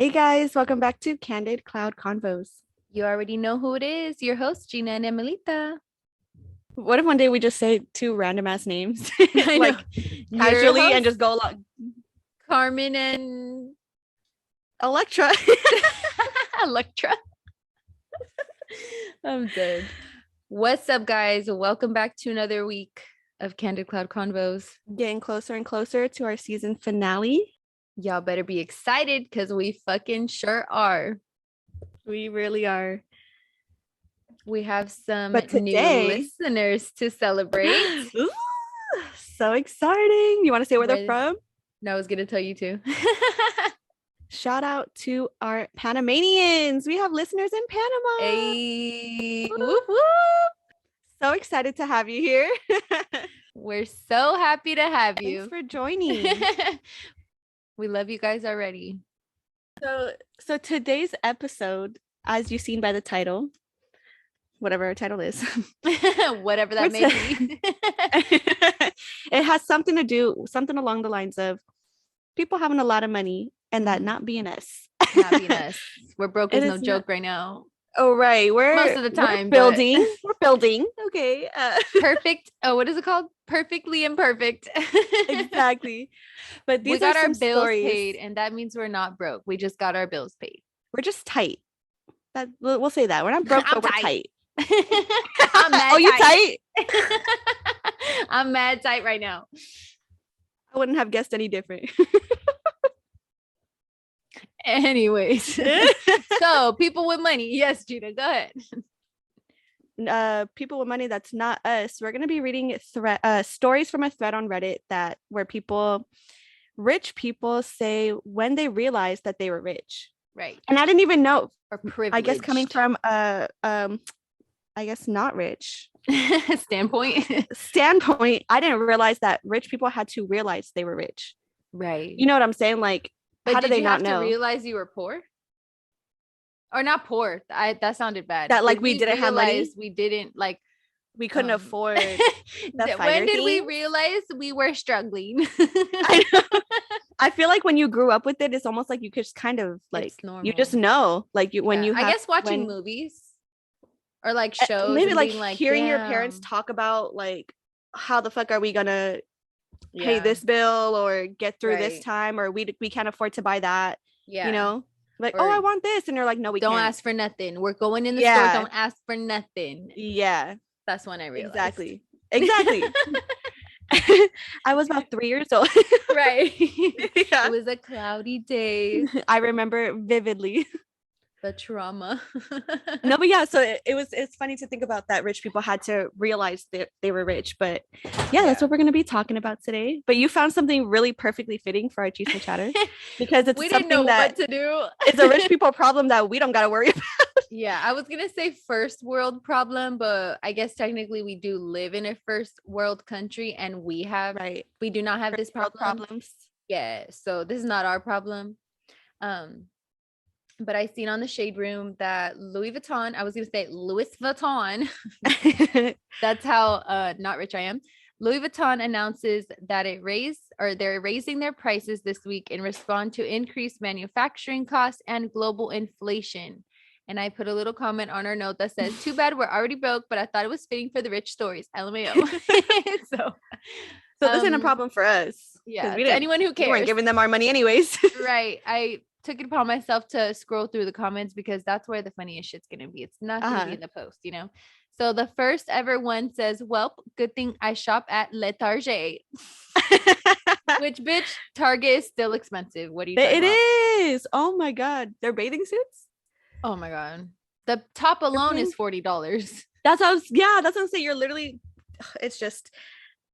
Hey guys, welcome back to Candid Cloud Convos. You already know who it is. Your host, Gina and Emelita. What if one day we just say two random ass names, I like know. casually, and just go along? Carmen and Electra. Electra. I'm dead. What's up, guys? Welcome back to another week of Candid Cloud Convos. Getting closer and closer to our season finale. Y'all better be excited because we fucking sure are. We really are. We have some Today, new listeners to celebrate. Ooh, so exciting. You want to say where they're from? No, I was going to tell you too. Shout out to our Panamanians. We have listeners in Panama. Hey. Whoop, whoop. So excited to have you here. We're so happy to have you. Thanks for joining. We love you guys already. So today's episode, as you've seen by the title, whatever our title is, whatever that may be, it has something along the lines of people having a lot of money and that not being us. Not being us. We're broke as no joke right now. Oh, right. Most of the time building. We're building. Okay. Perfect. Oh, what is it called? Perfectly imperfect. Exactly. But these we got are our bills stories. paid, and that means we're not broke. We just got our bills paid. We're just tight. That we'll say that. We're not broke, but we're tight. I'm mad oh, you tight? I'm mad tight right now. I wouldn't have guessed any different. Anyways, so people with money. Yes, Gina, go ahead. People with money that's not us. We're gonna be reading stories from a thread on Reddit where rich people say when they realized that they were rich. Right. And I didn't even know. Or privileged. I guess coming from I guess not rich standpoint, I didn't realize that rich people had to realize they were rich. Right. You know what I'm saying? Like, but how do they not know? To realize you were poor? Or not poor. That sounded bad. That like we didn't have money. We didn't like. We couldn't afford. When did we realize we were struggling? I know. I feel like when you grew up with it, it's almost like you could just kind of like you just know, like when you. I guess watching movies or like shows, maybe like hearing your parents talk about like how the fuck are we gonna pay this bill or get through this time, or we can't afford to buy that. Yeah, you know. Like, or, I want this. And they're like, no, we don't can't. ask for nothing. We're going in the store. Don't ask for nothing. Yeah. That's when I realized. Exactly. I was about 3 years old. Right. Yeah. It was a cloudy day. I remember vividly. The trauma. No, but yeah, so it's funny to think about that rich people had to realize that they were rich. But yeah, that's what we're going to be talking about today. But you found something really perfectly fitting for our Chisme Chatter because it's something what to do. It's a rich people problem that we don't got to worry about. Yeah, I was going to say first world problem, but I guess technically we do live in a first world country and we do not have this problems. Yeah, so this is not our problem. But I seen on the Shade Room that Louis Vuitton, I was going to say Louis Vuitton. That's how not rich I am. Louis Vuitton announces that they're raising their prices this week in response to increased manufacturing costs and global inflation. And I put a little comment on our note that says, too bad we're already broke, but I thought it was fitting for the rich stories. LMAO. So this isn't a problem for us. Yeah. Anyone who cares. We weren't giving them our money anyways. Right. I took it upon myself to scroll through the comments because that's where the funniest shit's going to be. It's not going to be in the post, you know? So the first ever one says, well, good thing I shop at Le Target. Which, bitch, Target is still expensive. What do you think? It is. Oh my God. They're bathing suits? Oh my God. The top alone is $40. That's what I'm saying. You're literally, it's just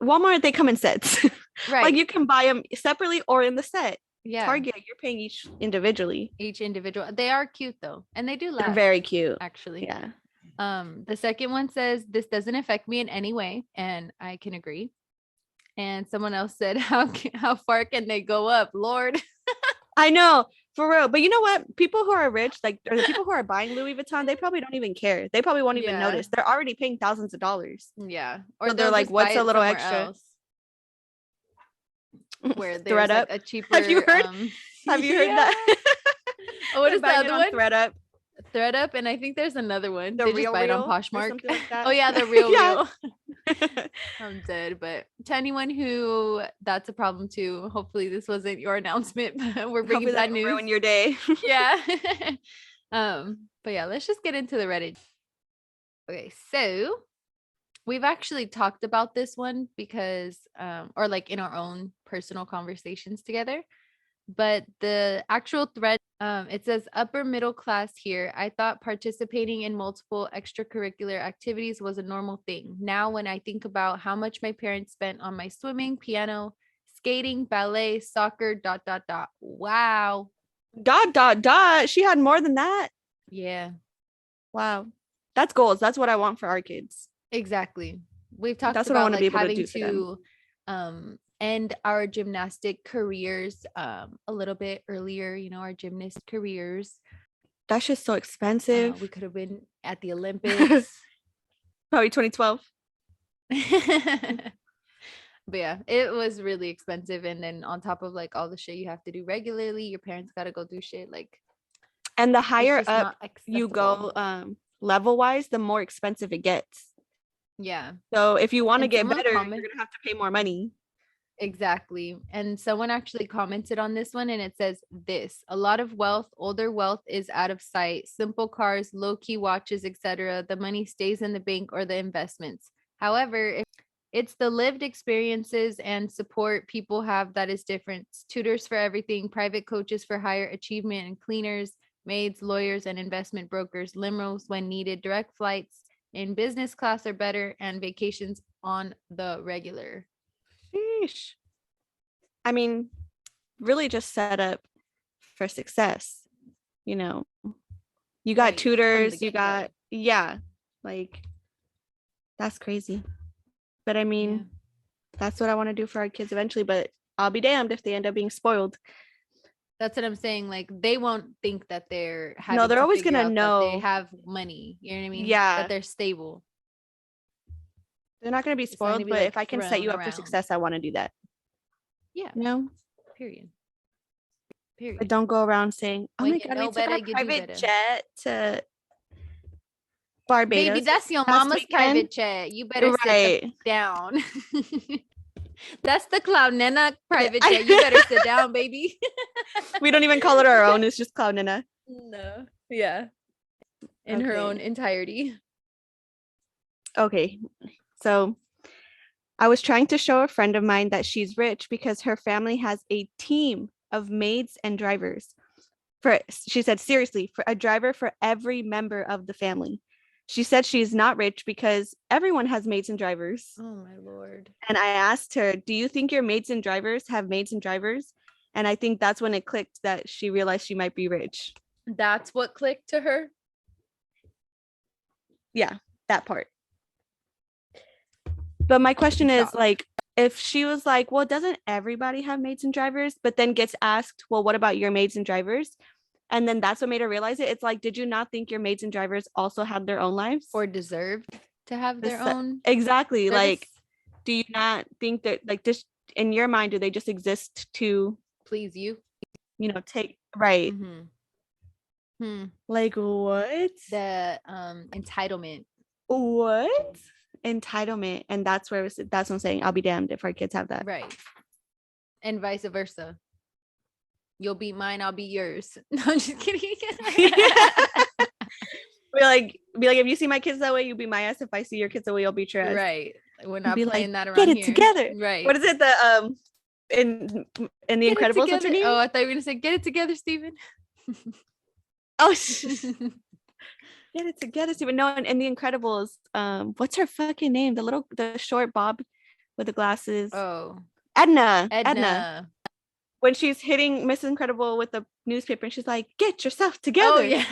Walmart, they come in sets. Right. Like you can buy them separately or in the set. Yeah. Target, you're paying each individual. They are cute though. And they do last. They're very cute. Actually. Yeah. The second one says, this doesn't affect me in any way. And I can agree. And someone else said, how far can they go up, Lord? I know, for real. But you know what? People who are rich, or the people who are buying Louis Vuitton, they probably don't even care. They probably won't even notice. They're already paying thousands of dollars. Yeah. Or so they're like, what's a little extra? Else. Where there's like a cheaper. Have you heard? Have you heard that? Oh, what They're is the buying it other on one? ThreadUp. ThreadUp, and I think there's another one. The They just Real buy it on Real or Poshmark. something like that. Oh yeah, the Real Yeah. Real. I'm dead. But to anyone who that's a problem too, hopefully this wasn't your announcement. But we're bringing Hopefully that bad don't news. ruin your day. Yeah. But yeah, let's just get into the Reddit. Okay, so we've actually talked about this one because or like in our own personal conversations together. But the actual thread, it says upper middle class here. I thought participating in multiple extracurricular activities was a normal thing. Now, when I think about how much my parents spent on my swimming, piano, skating, ballet, soccer, ... Wow. ... She had more than that. Yeah, Wow. That's goals. That's what I want for our kids. exactly. We've talked That's what I about want to be like able to having do for them. to end our gymnastic careers a little bit earlier, our gymnast careers. That's just so expensive. We could have been at the Olympics. Probably 2012. But yeah, it was really expensive. And then on top of like all the shit you have to do regularly, your parents got to go do shit like. And the It's higher just up not you accessible. go level wise, the more expensive it gets. Yeah. So if you want to And get someone better, comment- you're gonna have to pay more money. Exactly. And someone actually commented on this one and it says this: a lot of wealth, older wealth is out of sight. Simple cars, low-key watches, etc. The money stays in the bank or the investments. However, if it's the lived experiences and support people have that is different. Tutors for everything, private coaches for higher achievement, and cleaners, maids, lawyers, and investment brokers, limos when needed, direct flights in business class are better, and vacations on the regular. Sheesh. I mean, really just set up for success. You know, you got Right, from the tutors, you get-go. got, yeah, like that's crazy. But I mean, Yeah. that's what I want to do for our kids eventually. But I'll be damned if they end up being spoiled. That's what I'm saying. Like they won't think that they're having No, they're to always figure gonna out that they know. have money. You know what I mean? Yeah, That they're stable. they're not gonna be It's not gonna spoiled. be But like if I can set thrown you up for around. success, I want to do that. Yeah. You know? Period. But don't go around saying, "Oh When my you god, know we took better, our you do private better." jet to Barbados Baby, that's your last mama's weekend." private jet. You better sit Right. down. That's the Cloud Nana private jet. You better sit down, baby. We don't even call it our own. It's just Cloud Nina. No. Yeah. In her own Okay. entirety. Okay. So I was trying to show a friend of mine that she's rich because her family has a team of maids and drivers. She said, seriously, for a driver for every member of the family. She said she's not rich because everyone has maids and drivers. Oh my Lord. And I asked her, do you think your maids and drivers have maids and drivers? And I think that's when it clicked that she realized she might be rich. That's what clicked to her? Yeah, that part. But my question is, like, if she was like, well, doesn't everybody have maids and drivers? But then gets asked, well, what about your maids and drivers? And then that's what made her realize it. It's like, did you not think your maids and drivers also had their own lives? Or deserved to have their own? Exactly. That like, is- do you not think that, like, just in your mind, do they just exist to please you? Take right? Like, what? The entitlement. What? Entitlement. And that's what I'm saying. I'll be damned if our kids have that. Right. And vice versa. You'll beat mine, I'll beat yours. No, I'm just kidding. Be like, if you see my kids that way, you be my ass. If I see your kids that way, you'll beat your ass. Right. We're not be playing like, that around get it here. together. Right. What is it? The in the Get Incredibles, what's her name? Oh, I thought you were gonna say get it together, Steven. Oh, get it together, Steven. No, in the Incredibles, what's her fucking name? The short bob with the glasses. Oh, Edna. When she's hitting Miss Incredible with the newspaper and she's like, get yourself together. Oh yeah.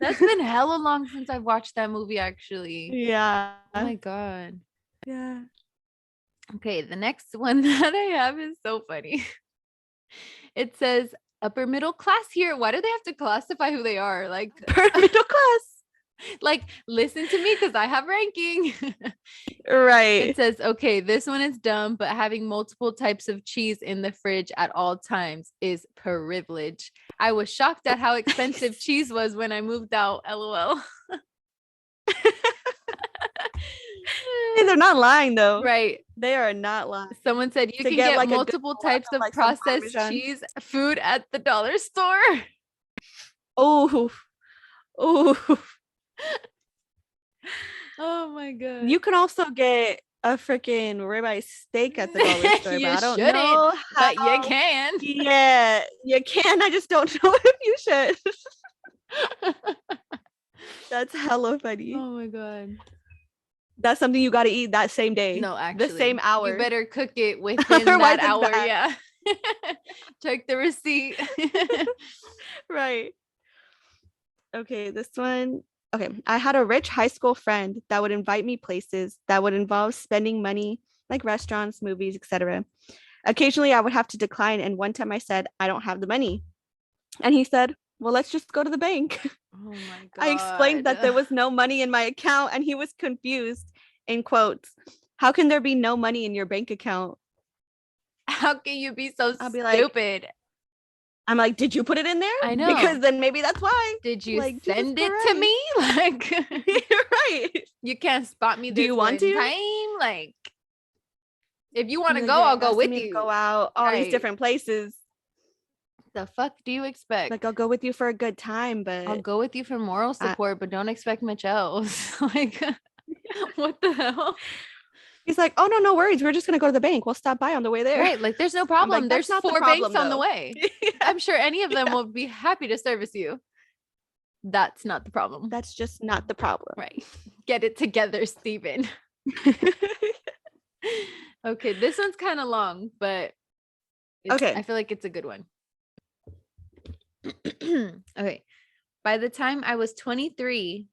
That's been hella long since I've watched that movie, actually. Yeah. Oh my god. Yeah. Okay, the next one that I have is so funny. It says upper middle class here. Why do they have to classify who they are? Like upper middle class. Like, listen to me because I have ranking. Right. It says, okay, this one is dumb, but having multiple types of cheese in the fridge at all times is privilege. I was shocked at how expensive cheese was when I moved out. LOL. Hey, they're not lying though. Right. They are not lying. Someone said you To can get get like a good multiple block types of of like some processed Parmesan. cheese food at the dollar store. Oh, oh. Oh my god. You can also get a freaking ribeye steak at the dollar store, You but I don't shouldn't, know but how. you can. Yeah, you can. I just don't know if you should. That's hella funny. Oh my god. That's something you got to eat that same day. No, actually, the same hour. You better cook it within Otherwise that it's hour. bad. Yeah. Check the receipt. Right. Okay, this one. Okay, I had a rich high school friend that would invite me places that would involve spending money, like restaurants, movies, etc. Occasionally, I would have to decline, and one time I said, I don't have the money. And he said, well, let's just go to the bank. Oh my god. I explained that there was no money in my account, and he was confused. In quotes, how can there be no money in your bank account? How can you be so I'll be like, stupid? I'm like, did you put it in there? I know. Because then maybe that's why. Did you like, send it to me? Like, you're right. You can't spot me. Do you want to? Time? Like, if you want to like, go, I'll go with you. Go out all these different places. The fuck do you expect? Like, I'll go with you for a good time, but I'll go with you for moral support, but don't expect much else. Like, what the hell? He's like, oh, no worries. We're just going to go to the bank. We'll stop by on the way there. Right. Like, there's no problem. Like, there's 4 banks on the way. Yeah. I'm sure any of them will be happy to service you. That's not the problem. That's just not the problem. Right. Get it together, Steven. Okay. This one's kind of long, but I feel like it's a good one. Okay. By the time I was 23,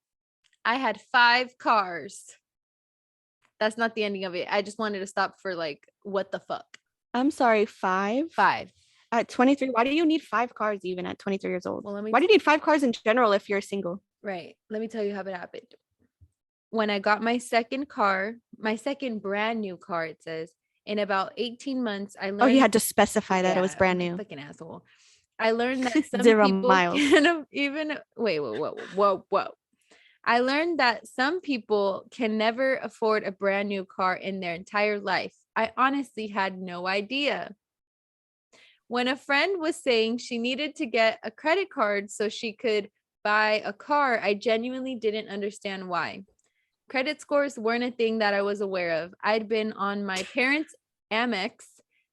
I had 5 cars. That's not the ending of it. I just wanted to stop for like, what the fuck? I'm sorry, 5? 5. At 23, why do you need 5 cars even at 23 years old? Well, why do you need 5 cars in general if you're single? Right. Let me tell you how it happened. When I got my second car, my second brand new car, it says, in about 18 months, I learned. Oh, you had to specify that it was brand new. Fucking asshole. I learned that some 0 people miles. can even whoa. I learned that some people can never afford a brand new car in their entire life. I honestly had no idea. When a friend was saying she needed to get a credit card so she could buy a car, I genuinely didn't understand why. Credit scores weren't a thing that I was aware of. I'd been on my parents' Amex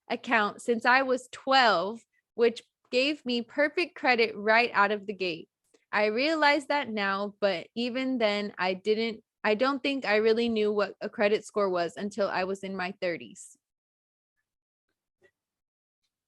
account since I was 12, which gave me perfect credit right out of the gate. I realize that now, but even then I don't think I really knew what a credit score was until I was in my 30s.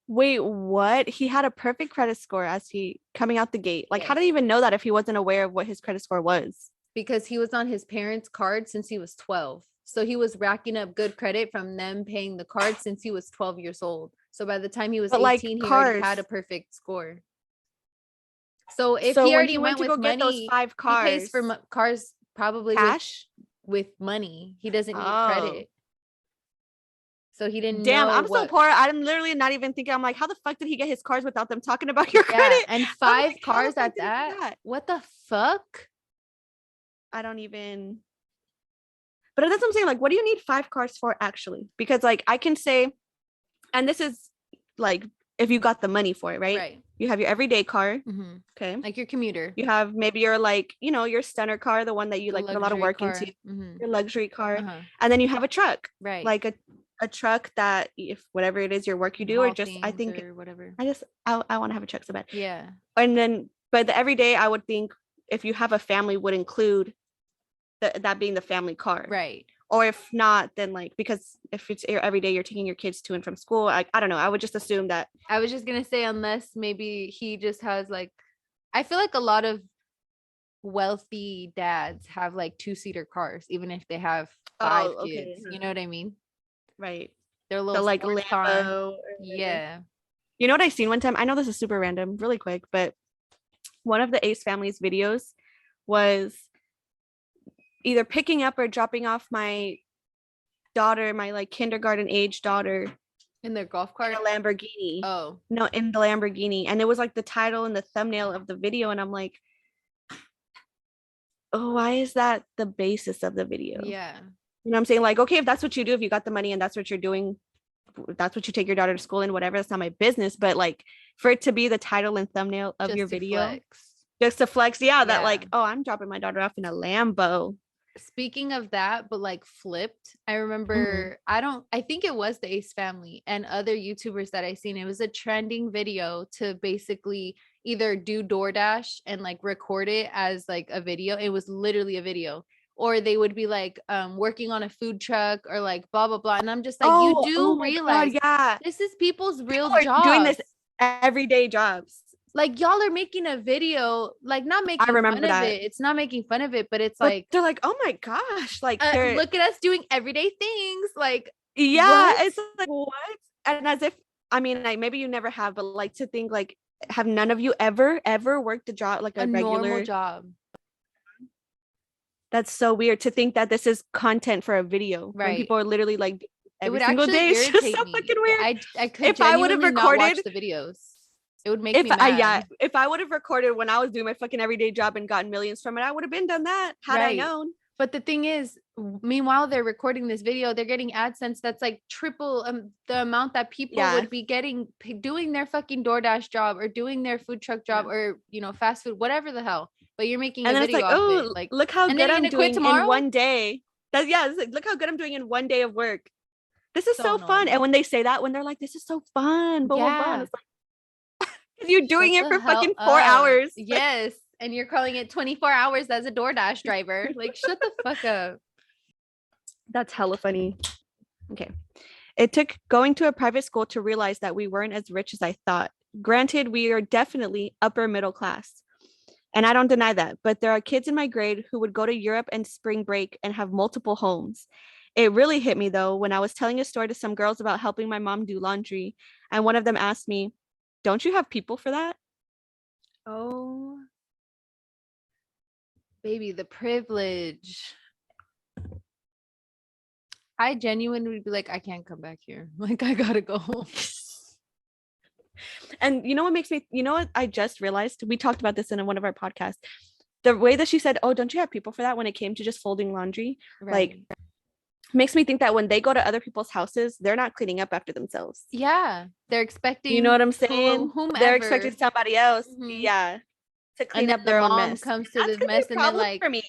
Wait, what? He had a perfect credit score as he coming out the gate. Like, how did he even know that if he wasn't aware of what his credit score was? Because he was on his parents' card since he was 12. So he was racking up good credit from them paying the card since he was 12 years old. So by the time he was 18, he already had a perfect score. So if he already went with money, those 5 cars, he pays for cars probably cash with money. He doesn't need credit. So he didn't Damn, know I'm so poor. I'm literally not even thinking. I'm like, how the fuck did he get his cars without them talking about your credit? And 5 cars at that? What the fuck? I don't even. But that's what I'm saying. Like, what do you need 5 cars for actually? Because like I can say, and this is like if you got the money for it, right? Right. You have your everyday car. Mm-hmm. Okay. Like your commuter. You have maybe your like, your stunner car, the one that you like put a lot of work into, your luxury car. And then you have a truck. Right. Like a truck that if whatever it is your work you do, or just I think or whatever. I want to have a truck so bad. Yeah. And then but the everyday I would think if you have a family would include that being the family car. Right. Or if not, then like, because if it's every day you're taking your kids to and from school, I don't know. I would just assume that. I was just going to say, unless maybe he just has like, I feel like a lot of wealthy dads have like 2-seater cars, even if they have 5 kids. You know what I mean? Right. They're a little like Lambo. Yeah. You know what I seen one time? I know this is super random, really quick, but one of the Ace Family's videos was either picking up or dropping off my daughter, my like kindergarten age daughter, In their golf in cart. a Lamborghini. Oh. No, in the Lamborghini. And it was like the title and the thumbnail of the video. And I'm like, oh, why is that the basis of the video? Yeah. You know what I'm saying? Like, okay, if that's what you do, if you got the money and that's what you're doing, that's what you take your daughter to school in, whatever, that's not my business. But like for it to be the title and thumbnail of Just your to video, flex. just to flex, yeah, that Yeah. like, oh, I'm dropping my daughter off in a Lambo. Speaking of that, but like flipped, I remember I think it was the Ace family and other YouTubers that I seen. It was a trending video to basically either do DoorDash and like record it as like a video. It was literally a video. Or they would be like working on a food truck or like blah blah blah. And I'm just like, you Oh do my realize God, yeah. this is people's real People are doing jobs. this everyday jobs. Like y'all are making a video, like not making fun remember of that. it. It's not making fun of it, but it's But like they're like, oh my gosh, like they're look at us doing everyday things. Like, yeah, what? it's like what? And as if, I mean, like maybe you never have, but like to think like, have none of you ever worked a job like A a normal regular job. That's so weird to think that this is content for a video when Right. people are literally like It every would single actually day. It's just irritate so me. fucking weird. I could If I would have genuinely not watch recorded, the videos. It would make me mad. yeah, if I would have recorded when I was doing my fucking everyday job and gotten millions from it, I would have been done that had I Right. known. But the thing is, meanwhile they're recording this video, they're getting AdSense that's like triple the amount that people Yeah. would be getting doing their fucking DoorDash job or doing their food truck job or fast food, whatever the hell. But you're making And a then it's video like, off oh, it. Like, look how and good then I'm you're gonna quit doing in tomorrow? one day. That's it's like, look how good I'm doing in one day of work. This is so fun. annoying. And when they say that, when they're like, this is so fun, blah, blah, blah. And Yeah. it's like, you're doing Shut it the for fucking hell 4 up. hours. Yes. And you're calling it 24 hours as a DoorDash driver. Like, shut the fuck up. That's hella funny. Okay. It took going to a private school to realize that we weren't as rich as I thought. Granted, we are definitely upper middle class. And I don't deny that. But there are kids in my grade who would go to Europe and spring break and have multiple homes. It really hit me, though, when I was telling a story to some girls about helping my mom do laundry. And one of them asked me, don't you have people for that? Oh, baby, the privilege. I genuinely would be like, I can't come back here. Like, I gotta go home. And you know what makes me, you know what I just realized? We talked about this in one of our podcasts. The way that she said, oh, don't you have people for that when it came to just folding laundry? Right. Like, makes me think that when they go to other people's houses, they're not cleaning up after themselves. Yeah. They're expecting, You know what I'm saying? whomever. They're expecting somebody else, Mhm. yeah, to clean And up then their the own mom mess. comes to That's the gonna be a mess and then problem like, for me.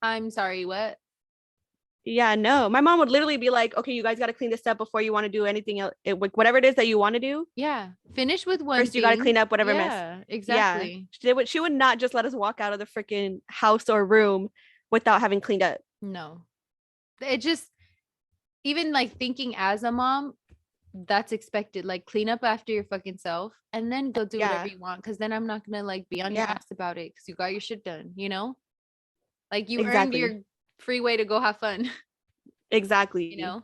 I'm sorry, what? Yeah, no. My mom would literally be like, okay, you guys got to clean this up before you want to do anything else. Whatever it is that you want to do, Yeah. Finish with one first you got to thing. clean up whatever mess. Yeah, exactly. Yeah. She would not just let us walk out of the freaking house or room without having cleaned up. No. It just, even like thinking as a mom, that's expected. Like, clean up after your fucking self and then go do whatever you want. Cause then I'm not gonna like be on your ass about it because you got your shit done, you know? Like, you earned your free way to go have fun. Exactly. You know?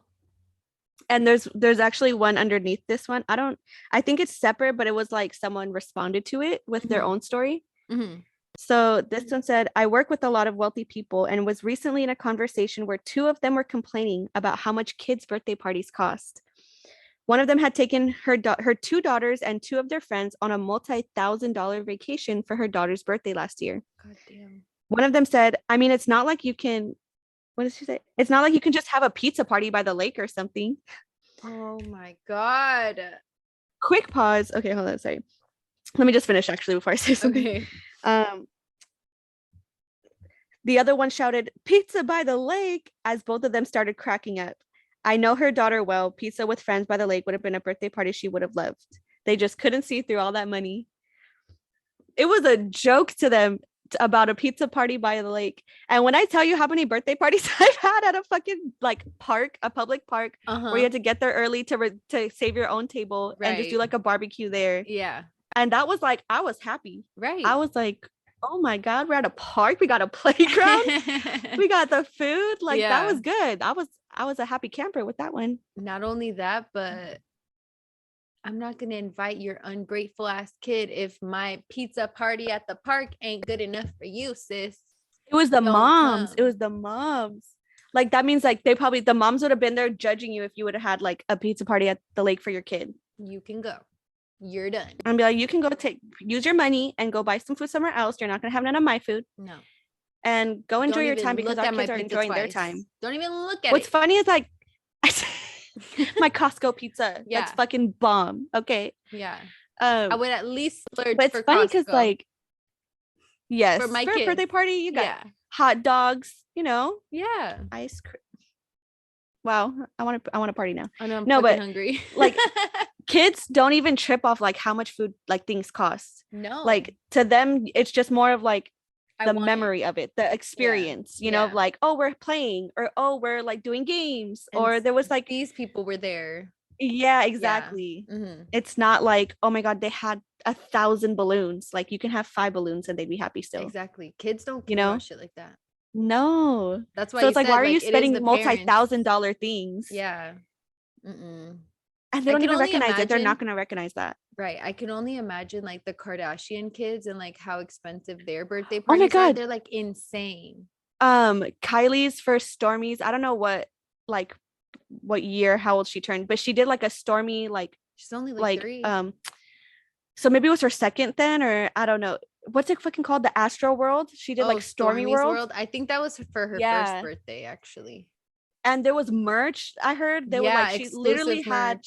And there's actually one underneath this one. I think it's separate, but it was like someone responded to it with their own story. Mm-hmm. So this one said, I work with a lot of wealthy people and was recently in a conversation where two of them were complaining about how much kids' birthday parties cost. One of them had taken her two daughters and two of their friends on a multi-$1,000 vacation for her daughter's birthday last year. God damn. One of them said, I mean, it's not like you can, what did she say? It's not like you can just have a pizza party by the lake or something. Oh my God. Quick pause. Okay, hold on. Sorry. Let me just finish actually before I say something. Okay. The other one shouted, pizza by the lake, as both of them started cracking up. I know her daughter well. Pizza with friends by the lake would have been a birthday party she would have loved. They just couldn't see through all that money. It was a joke to them about a pizza party by the lake. And when I tell you how many birthday parties I've had at a fucking like park, a public park, where you had to get there early to save your own table and just do like a barbecue there. Yeah. And that was like, I was happy. Right. I was like, oh my God, we're at a park. We got a playground. We got the food. Like that was good. I was a happy camper with that one. Not only that, but I'm not going to invite your ungrateful ass kid if my pizza party at the park ain't good enough for you, sis. It was the don't moms. It come. was the moms. Like that means like the moms would have been there judging you if you would have had like a pizza party at the lake for your kid. You can go. You're done. And be like, you can go use your money and go buy some food somewhere else. You're not gonna have none of my food. No. And go enjoy your time because our kids are enjoying their twice. time. Don't even look at What's it. funny is like my Costco pizza. Yeah. That's fucking bomb. Okay. Yeah. I would at least splurge but for it's funny because Costco. like yes, For my for a kids. birthday party, you got hot dogs, you know, Yeah. ice cream. Wow, I want to party now. I know I'm no, but hungry. Like kids don't even trip off like how much food like things cost. No. Like to them, it's just more of like the memory it. of it, the experience, you know, of like, oh, we're playing, or oh, we're like doing games, And or there was like these people were there. Yeah, exactly. Yeah. Mm-hmm. It's not like, oh my God, they had 1,000 balloons. Like you can have 5 balloons and they'd be happy still. Exactly. Kids don't care about shit like that. No. That's why. So it's like, why are you spending multi-$1,000 things? Yeah. Mm-mm. And they don't even recognize it. They're not going to recognize that. Right. I can only imagine like the Kardashian kids and like how expensive their birthday parties oh my God. are. They're like insane. Kylie's first Stormies. I don't know what year, how old she turned, but she did like a Stormy, like she's only like 3. So maybe it was her second then, or I don't know. What's it fucking called? The Astro World? She did like Stormy World. I think that was for her first birthday, actually. And there was merch. I heard they were like, she literally had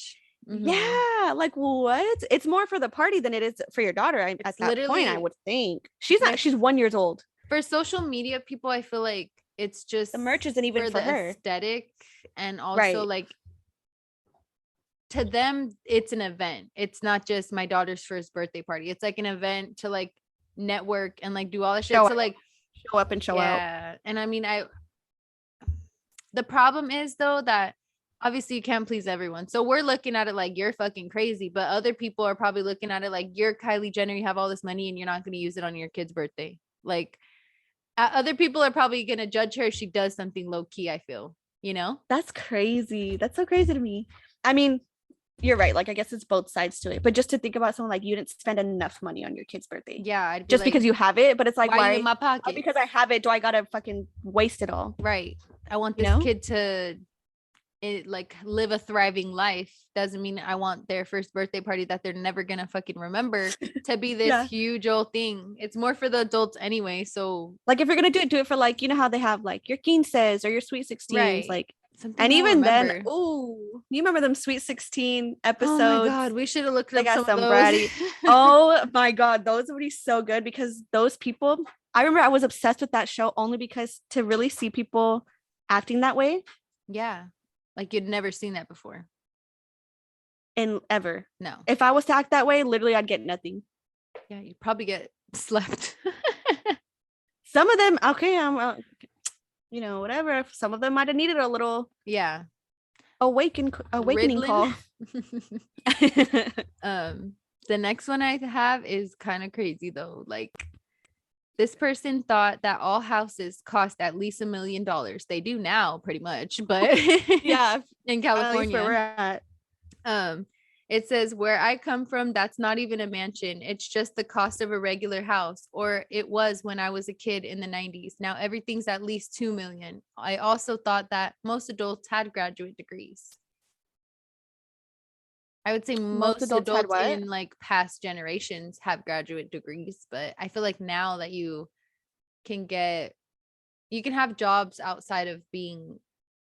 Yeah, like what? It's more for the party than it is for your daughter. At that point, I would think she's 1 year old. For social media people, I feel like it's just the merch isn't even for her aesthetic, and also like to them, it's an event. It's not just my daughter's first birthday party. It's like an event to like network and like do all the shit to like show up and show out. Yeah, and I mean, the problem is though that obviously you can't please everyone. So we're looking at it like you're fucking crazy, but other people are probably looking at it like you're Kylie Jenner, you have all this money and you're not going to use it on your kid's birthday. Like other people are probably going to judge her if she does something low key, I feel, you know? That's crazy. That's so crazy to me. I mean, you're right. Like, I guess it's both sides to it, but just to think about someone like you didn't spend enough money on your kid's birthday. Yeah. Just because you have it, but it's like, why in my pocket? Because I have it, do I gotta fucking waste it all? Right. I want this kid to like live a thriving life. Doesn't mean I want their first birthday party that they're never gonna fucking remember to be this huge old thing. It's more for the adults anyway. So like, if you're gonna do it for like, you know how they have like your quinces or your sweet 16s, like something. And even then, you remember them sweet 16 episodes? Oh my God, we should have looked up some bratty. Oh my God, those would be so good because those people, I remember I was obsessed with that show only because to really see people acting that way. Yeah. Like you'd never seen that before. In ever. No. If I was to act that way, literally I'd get nothing. Yeah, you'd probably get slept. Some of them, okay, you know, whatever. Some of them might have needed a little awakening call. The next one I have is kind of crazy though. Like, this person thought that all houses cost at least $1 million. They do now, pretty much, but in California, where we're at. It says, where I come from, that's not even a mansion. It's just the cost of a regular house, or it was when I was a kid in the 90s. Now everything's at least 2 million. I also thought that most adults had graduate degrees. I would say most adults in like past generations have graduate degrees, but I feel like now that you can have jobs outside of being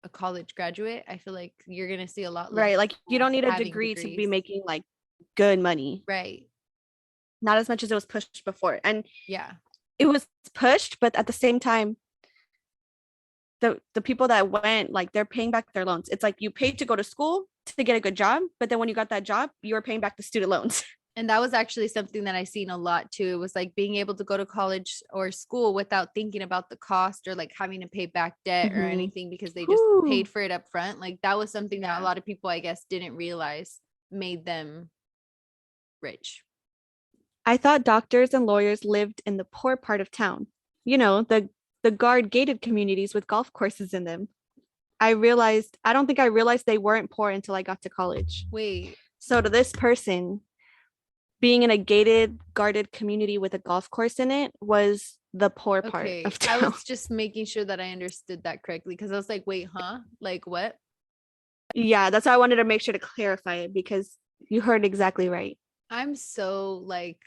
a college graduate, I feel like you're going to see a lot. Right. Like you don't need a degree to be making like good money. Right. Not as much as it was pushed before. And it was pushed, but at the same time, the people that went, like they're paying back their loans. It's like you paid to go to school to get a good job, but then when you got that job, you were paying back the student loans. And that was actually something that I seen a lot too. It was like being able to go to college or school without thinking about the cost or like having to pay back debt or anything because they just paid for it up front. Like that was something that a lot of people, I guess, didn't realize made them rich. I thought doctors and lawyers lived in the poor part of town. You know, the guard gated communities with golf courses in them. I don't think I realized they weren't poor until I got to college. Wait. So to this person, being in a gated, guarded community with a golf course in it was the poor part Okay. of I town. was just making sure that I understood that correctly because I was like, wait, huh? Like what? Yeah, that's why I wanted to make sure to clarify it because you heard exactly right. I'm so like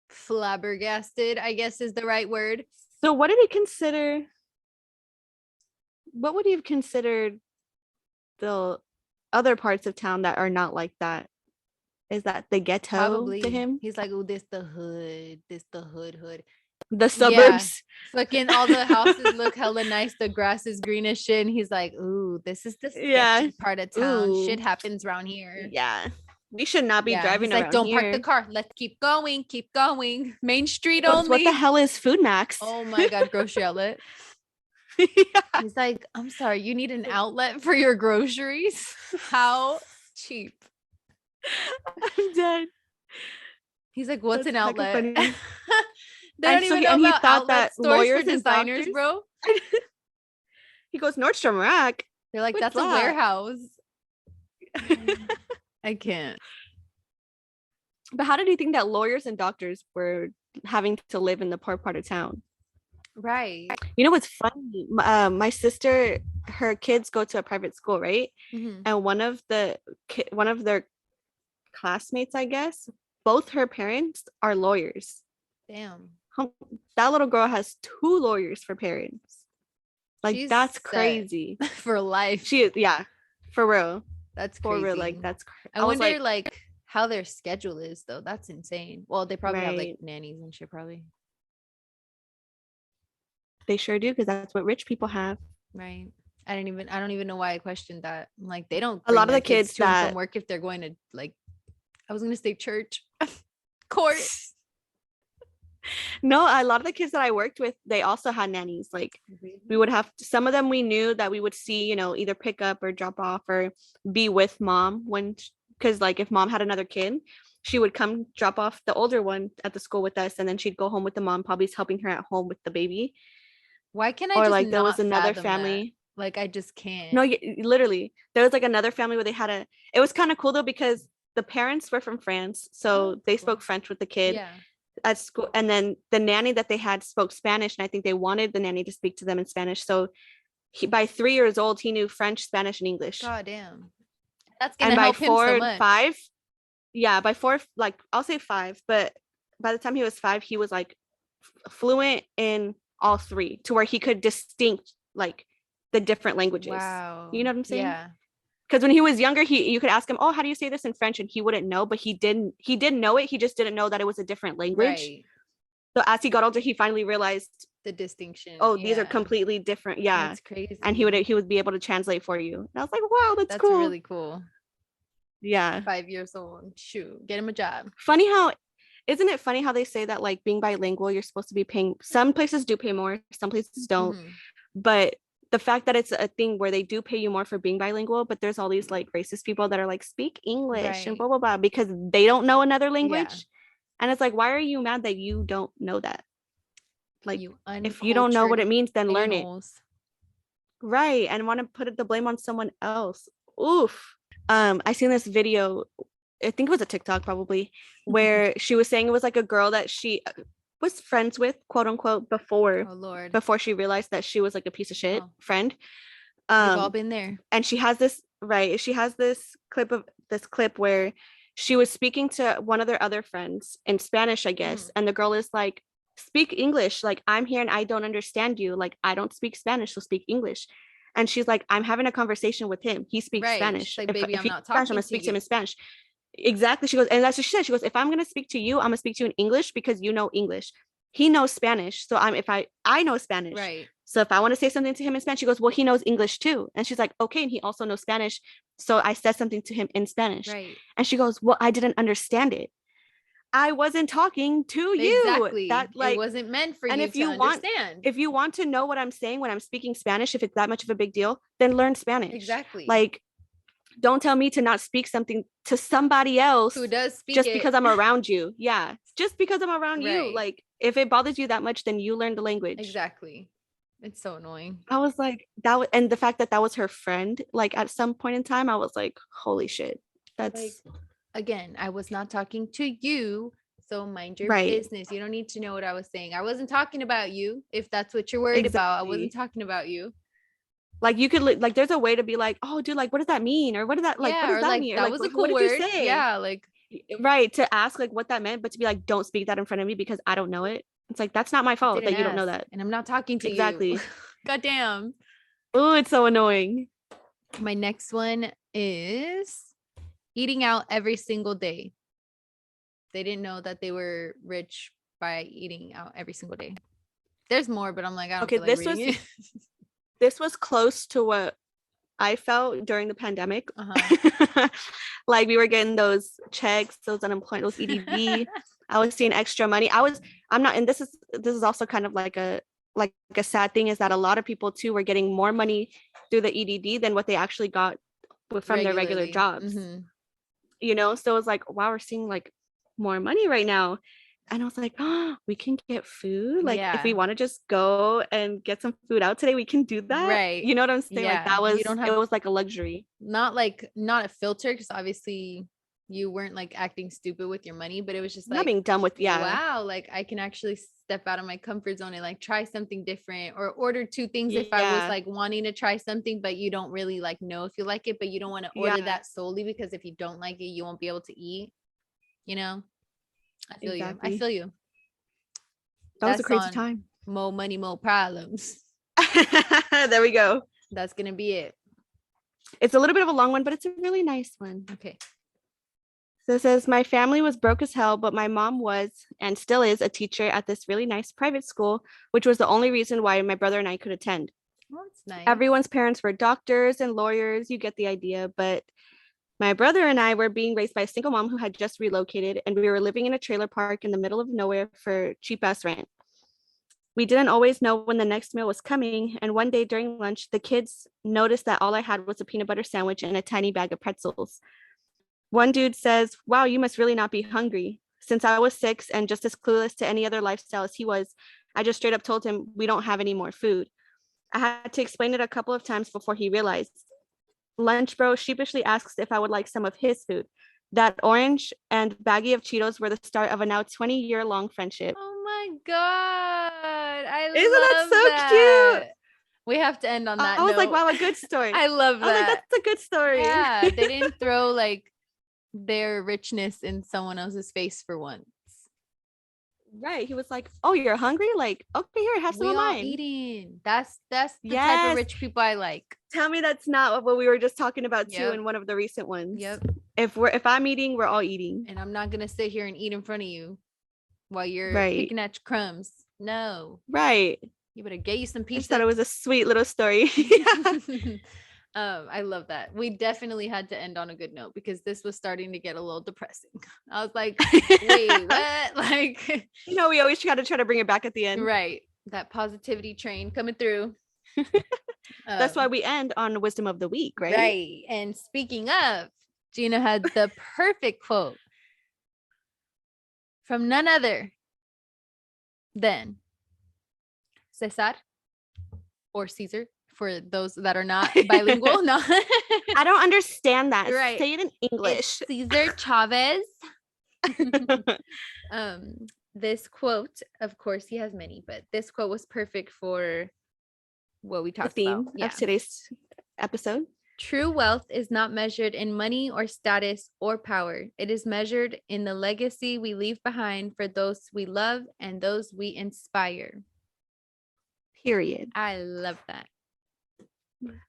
flabbergasted, I guess is the right word. So what did he consider? What would he have considered the other parts of town that are not like that? Is that the ghetto to Probably. him? He's like, oh, this the hood. This the hood. The Yeah. suburbs? Fucking all the houses look hella nice. The grass is green as shit. And he's like, ooh, this is the Yeah. sketchy part of town. Ooh. Shit happens around here. Yeah. We should not be Yeah. driving He's like, around don't here. park the car. Let's keep going. Keep going. Main street What only. the hell is Food Max? Oh my God. Grocery outlet. Yeah. He's like, I'm sorry. You need an outlet for your groceries? How cheap. I'm dead. He's like, what's That's an hecka outlet? funny. They don't even know and he about thought outlet that stores for lawyers and designers, doctors, bro. he goes, Nordstrom Rack. They're like, What's that's a that? warehouse. I can't. But how did you think that lawyers and doctors were having to live in the poor part of town? Right. You know what's funny? My sister, her kids go to a private school, right? Mhm. And one of their classmates, I guess, both her parents are lawyers. Damn. That little girl has 2 lawyers for parents. Like She's that's set crazy. for life. She is, yeah, for real. That's For crazy. real, like that's. I was wonder like how their schedule is though. That's insane. Well, they probably have like Right. nannies and shit probably. They sure do, because that's what rich people have. Right. I don't even know why I questioned that. I'm like, they don't A lot bring of their the kids to and that from work if they're going to like, I was gonna say church, court. No, a lot of the kids that I worked with, they also had nannies. Like we would have some of them we knew that we would see, you know, either pick up or drop off or be with mom when, because like if mom had another kid, she would come drop off the older one at the school with us, and then she'd go home with the mom, probably helping her at home with the baby. Why can I Or just like there was not another fathom family. that? Like I just can't. No, literally, there was like another family where they had a. It was kind of cool though because the parents were from France, so that's they cool. spoke French with the kid. Yeah. At school, and then the nanny that they had spoke Spanish, and I think they wanted the nanny to speak to them in Spanish. So he, by 3 years old, he knew French, Spanish, and English. God damn. That's And gonna by help him so 4, much. 5, yeah, by 4, like I'll say 5, but by the time he was 5, he was like fluent in all 3, to where he could distinct like the different languages. Wow. You know what I'm saying? Yeah. Because when he was younger, you could ask him, oh, how do you say this in French? And he wouldn't know, but he didn't know it. He just didn't know that it was a different language. Right. So as he got older, he finally realized The distinction. oh, these are completely different. Yeah. That's crazy. And he would be able to translate for you. And I was like, wow, that's That's cool. really cool. Yeah. 5 years old. Shoot, get him a job. Funny how, isn't it funny how they say that like being bilingual, you're supposed to be paying, some places do pay more, some places don't. Mhm. But the fact that it's a thing where they do pay you more for being bilingual, but there's all these like racist people that are like, speak English and Right. blah, blah, blah, because they don't know another language. Yeah. And it's like, why are you mad that you don't know that? Like, You if you don't know what it means, then learn it. a-holes. Right. And want to put the blame on someone else. Oof. I seen this video, I think it was a TikTok probably, where she was saying it was like a girl that she was friends with, quote unquote, before Oh Lord. before she realized that she was like a piece of shit friend. We've all been there. And she has this clip where she was speaking to one of their other friends in Spanish, I guess, and the girl is like, speak English, like I'm here and I don't understand you, like I don't speak Spanish, so speak English. And she's like, I'm having a conversation with him, he speaks Spanish. Like, baby, I'm not Spanish, I'm talking gonna to speak to you. him in Spanish. Exactly. She goes, and that's what she said. She goes, if I'm gonna speak to you, I'm gonna speak to you in English because you know English. He knows Spanish, so I know Spanish. Right. So if I want to say something to him in Spanish, she goes, well, he knows English too. And she's like, okay, and he also knows Spanish. So I said something to him in Spanish. Right. And she goes, well, I didn't understand it. I wasn't talking to you. Exactly. That like it wasn't meant for and you if to you understand. if you want to know what I'm saying when I'm speaking Spanish, if it's that much of a big deal, then learn Spanish. Exactly. Like, don't tell me to not speak something to somebody else who does speak just it. because I'm around you. Yeah. Just because I'm around you. Right. Like, if it bothers you that much, then you learn the language. Exactly. It's so annoying. I was like, and the fact that that was her friend, like at some point in time, I was like, holy shit. That's like, Again, I was not talking to you. So mind your Right. business. You don't need to know what I was saying. I wasn't talking about you. If that's what you're worried about, I wasn't Exactly. talking about you. Like you could like there's a way to be like, oh dude, like what does that mean? Or what does that like what Yeah, does or that like mean? Or that like was a what cool did you word. say? Yeah, like Right. To ask like what that meant, but to be like, don't speak that in front of me because I don't know it. It's like that's not my I fault didn't that you don't know ask, that. and I'm not talking to you. Exactly. God damn. Oh, it's so annoying. My next one is eating out every single day. They didn't know that they were rich by eating out every single day. There's more, but I'm like, I don't Okay, feel like reading it. this was close to what I felt during the pandemic. Like we were getting those checks, those unemployment, those EDD. I was seeing extra money. I'm not, and this is also kind of like a sad thing is that a lot of people too were getting more money through the EDD than what they actually got from their regular Regularly. jobs. You know, so it's like, wow, we're seeing like more money right now. And I was like, oh, we can get food. Like if we Yeah. want to just go and get some food out today, we can do that. Right. You know what I'm saying? Like Yeah. You don't it have was like a luxury. not a filter, because obviously you weren't like acting stupid with your money, but it was just Not like, being done with, yeah. wow, like I can actually step out of my comfort zone and like try something different, or order two things if I was Yeah. like wanting to try something, but you don't really like know if you like it, but you don't want to order Yeah. that solely because if you don't like it, you won't be able to eat, you know? I feel you. I Exactly. feel you. That was a That's crazy on time. more money, more problems. There we go. That's gonna be it. It's a little bit of a long one, but it's a really nice one. Okay. So it says, my family was broke as hell, but my mom was and still is a teacher at this really nice private school, which was the only reason why my brother and I could attend. Oh, that's nice. Everyone's parents were doctors and lawyers. You get the idea. But my brother and I were being raised by a single mom who had just relocated, and we were living in a trailer park in the middle of nowhere for cheap ass rent. We didn't always know when the next meal was coming, and one day during lunch, the kids noticed that all I had was a peanut butter sandwich and a tiny bag of pretzels. One dude says, wow, you must really not be hungry. Since I was 6 and just as clueless to any other lifestyle as he was, I just straight up told him, we don't have any more food. I had to explain it a couple of times before he realized. Lunch bro sheepishly asks if I would like some of his food. That orange and baggie of Cheetos were the start of a now 20-year-long friendship. Oh my God. I Isn't that love so that. cute? We have to end on that I was note. like, wow, a good story. I love that. I was like, that's a good story. Yeah, they didn't throw like their richness in someone else's face for once. Right. He was like, oh, you're hungry? Like, okay, here, have some We of all mine. eating. That's the type of rich people I like. Tell me that's not what we were just talking about too Yep. in one of the recent ones. Yep. If I'm eating, we're all eating. And I'm not gonna sit here and eat in front of you while you're Right. picking at your crumbs. No. Right. You better get you some I pizza. just thought it was a sweet little story. I love that. We definitely had to end on a good note because this was starting to get a little depressing. I was like, wait, what? Like, you know, we always try to bring it back at the end. Right. That positivity train coming through. That's why we end on wisdom of the week, right? Right. And speaking of, Gina had the perfect quote from none other than Cesar or Caesar, for those that are not bilingual. No, I don't understand that. Right. Say it in English. It's Cesar Chavez. This quote, of course, he has many, but this quote was perfect for what we talked the theme about. of today's episode. True wealth is not measured in money or status or power. It is measured in the legacy we leave behind for those we love and those we inspire. Period. I love that.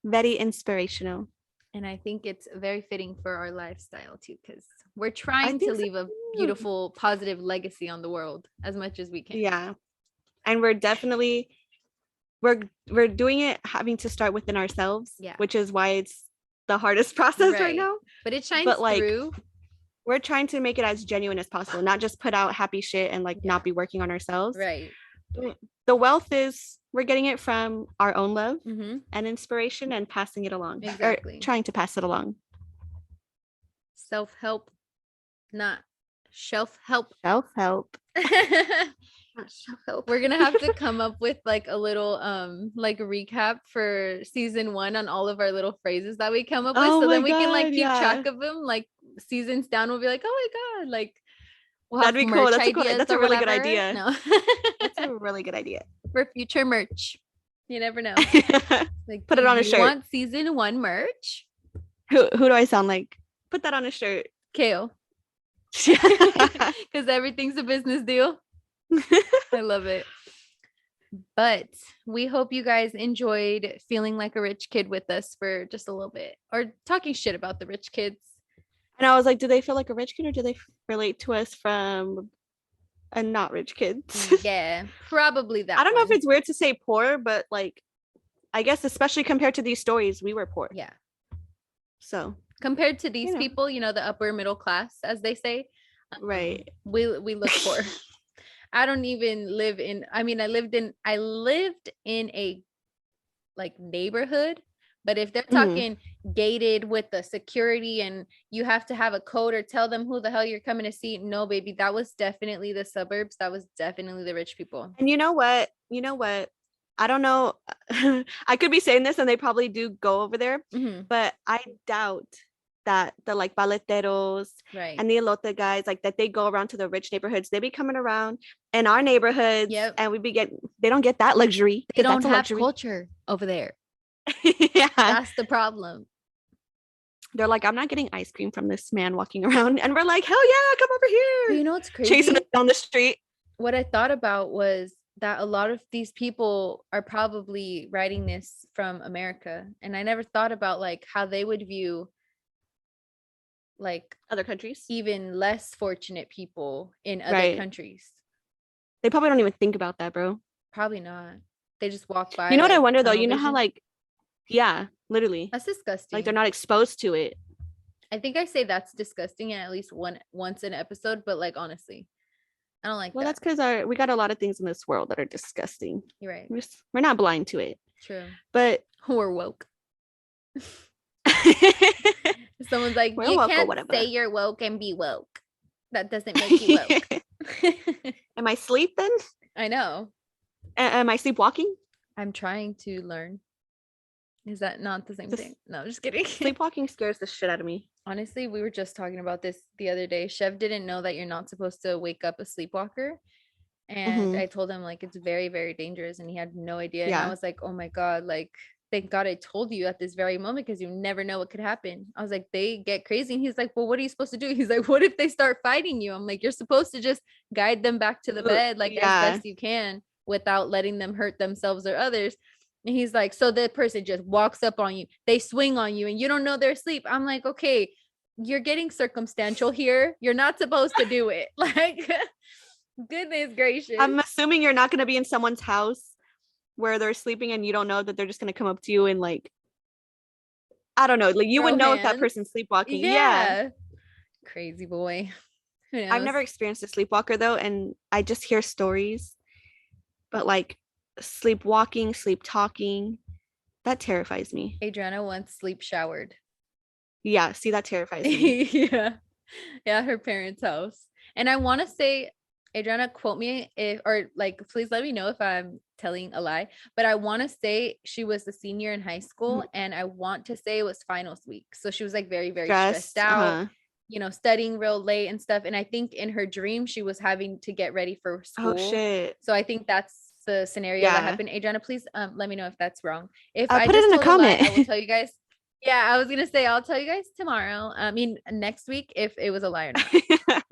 Very inspirational. And I think it's very fitting for our lifestyle too, because we're trying to leave a beautiful, positive legacy on the world as much as we can. Yeah. And we're definitely we're doing it having to start within ourselves, which is why it's the hardest process right now. But it shines through. We're trying to make it as genuine as possible, not just put out happy shit and like not be working on ourselves. Right. The wealth is we're getting it from our own love and inspiration and passing it along. Exactly. Or trying to pass it along. Self-help, not shelf-help. Self-help. We're gonna have to come up with like a little like recap for season 1 on all of our little phrases that we come up with, so then we can like keep track of them, like seasons down, we'll be like, oh my God, like we'll That'd have be cool. merch That's a ideas that's a or really good whatever. idea. No. That's a really good idea. For future merch. You never know. Like, put it on a you shirt. Want season 1 merch? Who do I sound like? Put that on a shirt. Kale. Because everything's a business deal. I love it. But we hope you guys enjoyed feeling like a rich kid with us for just a little bit, or talking shit about the rich kids. And I was like, do they feel like a rich kid, or do they relate to us from a not rich kids? Yeah, probably that. I don't know if it's weird to say poor, but like, I guess especially compared to these stories, we were poor. Yeah. So compared to these people, you know, the upper middle class, as they say, right? We look poor. I don't even live in. I mean, I lived in a like neighborhood, but if they're talking gated with the security and you have to have a code or tell them who the hell you're coming to see, no, baby, that was definitely the suburbs. That was definitely the rich people. And you know what? I don't know. I could be saying this, and they probably do go over there, but I doubt that the like paleteros and the elote guys, like that they go around to the rich neighborhoods. They be coming around in our neighborhoods, and they don't get that luxury. They don't have culture over there. Yeah, that's the problem. They're like, I'm not getting ice cream from this man walking around, and we're like, hell yeah, come over here. But you know what's crazy? Chasing us down the street. What I thought about was that a lot of these people are probably writing this from America, and I never thought about like how they would view like other countries, even less fortunate people in other countries. They probably don't even think about that, bro. Probably not. They just walk by. You know what I wonder though? You know how like, yeah, literally, that's disgusting. Like they're not exposed to it. I think I say that's disgusting in at least once an episode, but like honestly, I don't like that. Well, that's because we got a lot of things in this world that are disgusting. You're right. We're not blind to it. True. But we're woke. Someone's like, you can't say you're woke and be woke. That doesn't make you woke. Am I asleep then? I know. Am I sleepwalking? I'm trying to learn. Is that not the same thing? No, just kidding. Sleepwalking scares the shit out of me. Honestly, we were just talking about this the other day. Chev didn't know that you're not supposed to wake up a sleepwalker. And I told him like it's very, very dangerous. And he had no idea. Yeah. And I was like, oh my God, like, thank God I told you at this very moment, because you never know what could happen. I was like, they get crazy. And he's like, well, what are you supposed to do? He's like, what if they start fighting you? I'm like, you're supposed to just guide them back to the bed like as best you can without letting them hurt themselves or others. And he's like, so the person just walks up on you, they swing on you and you don't know they're asleep. I'm like, okay, you're getting circumstantial here. You're not supposed to do it. Like, goodness gracious. I'm assuming you're not going to be in someone's house where they're sleeping and you don't know that they're just going to come up to you and like, I don't know, like you would know if that person's sleepwalking. Yeah. Crazy boy. I've never experienced a sleepwalker though, and I just hear stories, but like sleepwalking, sleep talking, that terrifies me. Adriana once sleep showered. Yeah, see, that terrifies me. Yeah, her parents' house. And I want to say, Adriana, quote me please let me know if I'm telling a lie, but I want to say she was a senior in high school, and I want to say it was finals week. So she was like very, very stressed out, studying real late and stuff. And I think in her dream, she was having to get ready for school. Oh shit. So I think that's the scenario that happened. Adriana, please let me know if that's wrong. If I put it in a comment, I will tell you guys. Yeah, I was gonna say I'll tell you guys tomorrow. I mean next week if it was a lie or not.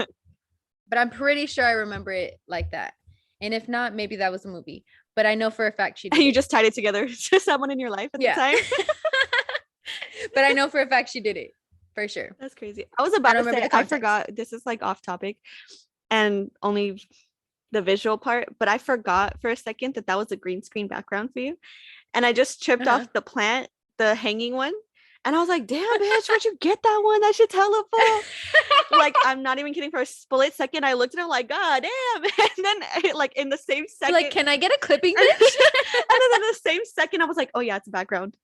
But I'm pretty sure I remember it like that. And if not, maybe that was a movie. But I know for a fact she did. You just tied it together to someone in your life at the time. But I know for a fact she did it. For sure. That's crazy. I was about to say, I forgot. This is like off topic and only the visual part, but I forgot for a second that was a green screen background for you. And I just tripped off the plant, the hanging one. And I was like, damn, bitch, where'd you get that one? That shit's hella full. Like, I'm not even kidding. For a split second, I looked at it like, God damn. And then, like, in the same second. Like, can I get a clipping, bitch? And then in the same second, I was like, oh, yeah, it's a background.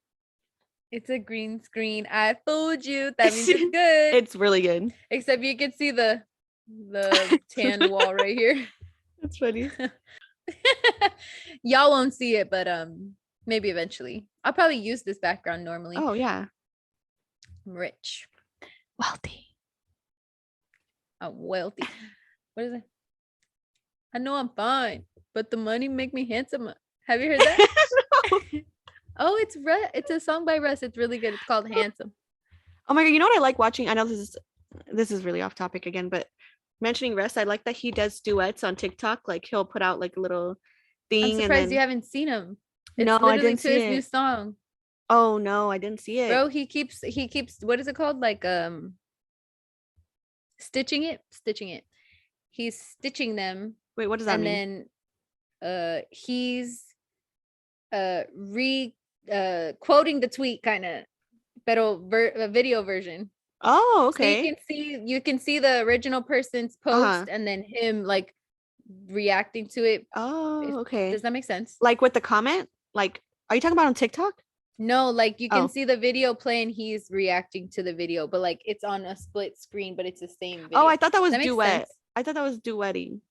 It's a green screen. I fooled you. That means it's good. It's really good. Except you can see the tan wall right here. That's funny. Y'all won't see it, but maybe eventually. I'll probably use this background normally. Oh, yeah. I'm rich. Wealthy. I'm wealthy. What is it? I know I'm fine, but the money make me handsome. Have you heard that? No. Oh, it's a song by Russ. It's really good. It's called Handsome. Oh my god, you know what I like watching? I know this is really off topic again, but mentioning Russ, I like that he does duets on TikTok. Like he'll put out like a little I'm thing and surprised then you haven't seen him. It's no, I literally didn't to see his new it. song. Oh no, I didn't see it. Bro, he keeps what is it called? Like stitching it. He's stitching them. Wait, what does that and mean? then he's quoting the tweet kind of, but a video version. Oh, So okay. you can see the original person's post Uh-huh. and then him like reacting to it. Oh, okay. Does that make sense? Like with the comment? Like, are you talking about on TikTok? No, like you can Oh. see the video play and he's reacting to the video, but like it's on a split screen, but it's the same video. Oh, I thought that was That makes duet. sense. I thought that was duetting.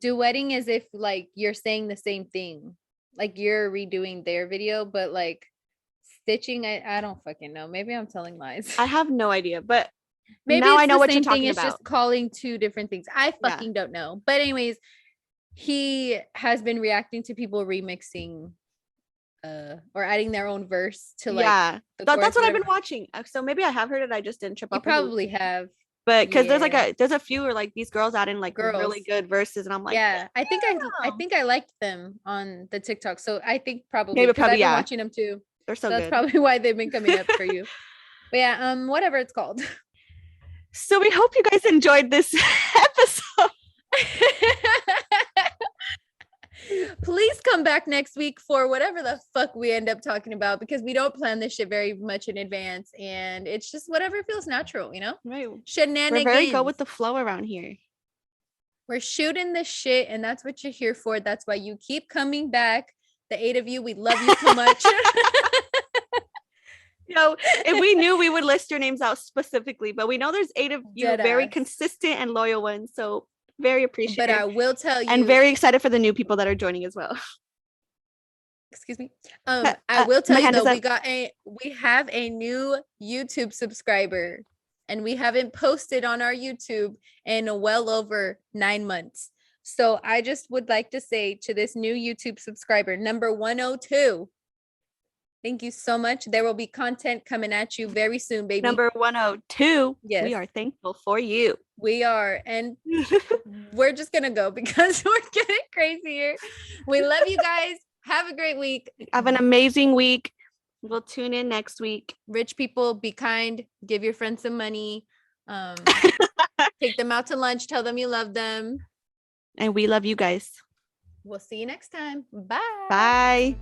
Duetting is if like you're saying the same thing, like you're redoing their video, but like stitching, I don't fucking know. Maybe I'm telling lies. I have no idea, but Maybe now it's I know the what you're same thing. talking It's about. just calling two different things. I Yeah. fucking don't know. But anyways, he has been reacting to people remixing or adding their own verse to like Yeah. the That's chorus, what I've whatever. been watching. So maybe I have heard it. I just didn't trip You up. on who- probably have. But because there's like Yeah. there's a few where like these girls add in like really Girls. good verses, and I'm like, Yeah, I think I damn. think I liked them on the TikTok. So I think probably Maybe because I've been yeah. watching them too. They're so That's good. probably why they've been coming up for you. But yeah, whatever it's called. So we hope you guys enjoyed this episode. Please come back next week for whatever the fuck we end up talking about, because we don't plan this shit very much in advance and it's just whatever feels natural, you know? Right. Shenanigans. We're very go with the flow around here. We're shooting the shit and that's what you're here for. That's why you keep coming back. The 8 of you, we love you so much. You know, if we knew, we would list your names out specifically, but we know there's 8 of you, Dead very ass. consistent and loyal ones. So very appreciative. But I will tell you, and very excited for the new people that are joining as well. Excuse me. I will tell my you hand is though, up. we have a new YouTube subscriber and we haven't posted on our YouTube in well over 9 months. So I just would like to say to this new YouTube subscriber, number 102, thank you so much. There will be content coming at you very soon, baby. Number 102. Yes. We are thankful for you. We are. And we're just going to go because we're getting crazy here. We love you guys. Have a great week. Have an amazing week. We'll tune in next week. Rich people, be kind. Give your friends some money. Take them out to lunch. Tell them you love them. And we love you guys. We'll see you next time. Bye. Bye.